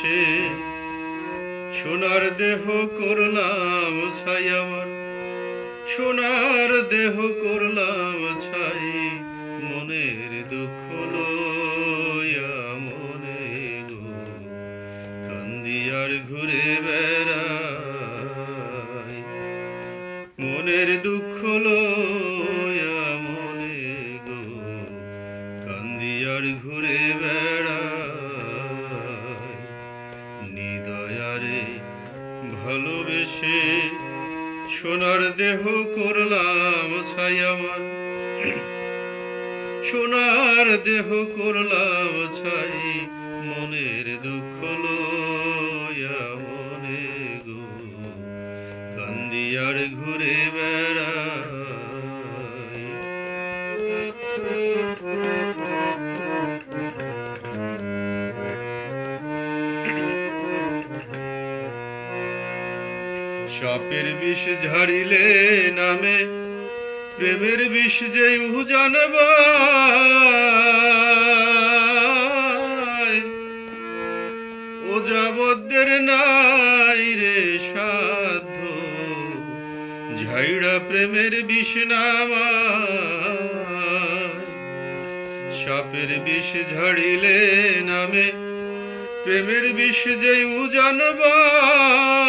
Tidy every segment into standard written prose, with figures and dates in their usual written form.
ভালোবেসে সোনার দেহ করলাম ছাই আমার, সোনার দেহ করলাম ছাই, মনের দুঃখ লইয়া মনে গো কান্দি আর ঘুরে বেড়াই, মনের দুঃখ লইয়া মনে গো কান্দি আর ঘুরে বেড়াই, নিদয়ারে ভালোবেসে সোনার দেহ করলাম ছাই আমার, সোনার দেহ করলাম ছাই, মনের দুঃখ লইয়া মনে গো কান্দি আর ঘুরে বেড়াই। সাপের বিষ ঝাড়িলে নামে প্রেমের বিষ যে জানবাই, ও যাবদের নাই রে সাধ্য ঝাইড়া প্রেমের বিষ নামায়, সাপের বিষ ঝাড়িলে নামে প্রেমের বিষ যে জানবাই,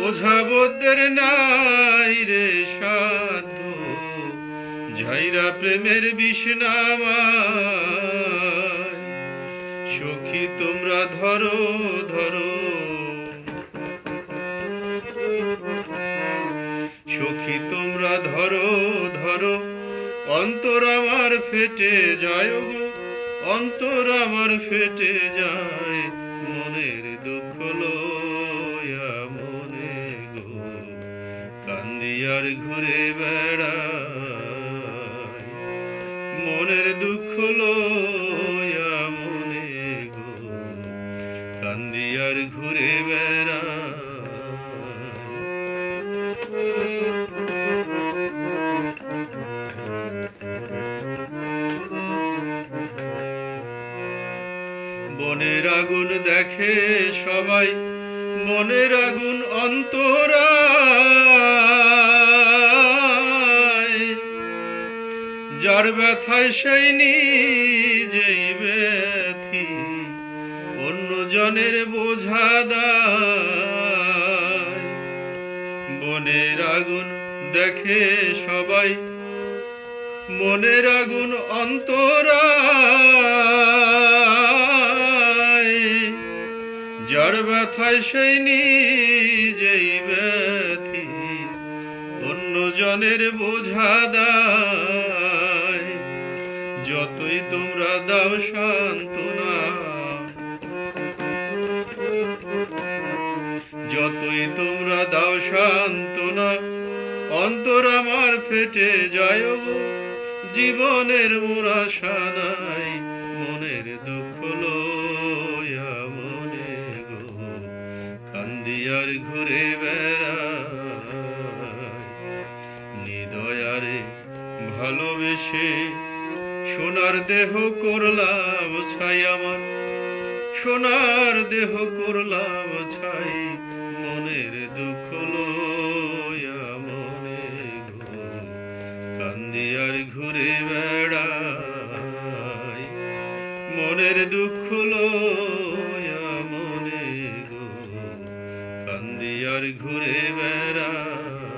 ওঝাবদের নাই রে সাধ্য ঝাইরা প্রেমের বিষ নামায়, সখী তোমরা ধরো ধরো, সখী তোমরা ধরো ধরো, অন্তর আমার ফেটে যায় গো, অন্তর আমার ফেটে যায়, মনের দুঃখ লইয়া মনে গো কান্দি আর ঘুরে বেড়াই, মনের দুঃখ লইয়া মনে গো কান্দি আর ঘুরে বেড়াই। বনের আগুন দেখে সবাই, মনের আগুন অন্তরায়, যার ব্যথায় সেই নিজেই ব্যথি, অন্য জনের বোঝা দায়। বনের আগুন দেখে সবাই, মনের আগুন অন্তরায়, যার ব্যথায় সেই নিজেই ব্যথি, অন্য জনের বোঝা দায়। যতই তোমরা দাও সান্ত্বনা, যতই তোমরা দাও সান্ত্বনা, অন্তর আমার ফেটে যায় গো, জীবনের মোরা সানাই, মনের দুঃখ লইয়া মনে গো কান্দি আর ঘুরে বেড়াই, নিদয়ারে ভালোবেসে সোনার দেহ করলাম ছাই আমার, সোনার দেহ করলাম ছাই, মনের দুঃখ লইয়া মনে গো কান্দি আর ঘুরে বেড়াই, মনের দুঃখ লইয়া মনে গো কান্দি আর ঘুরে বেড়াই।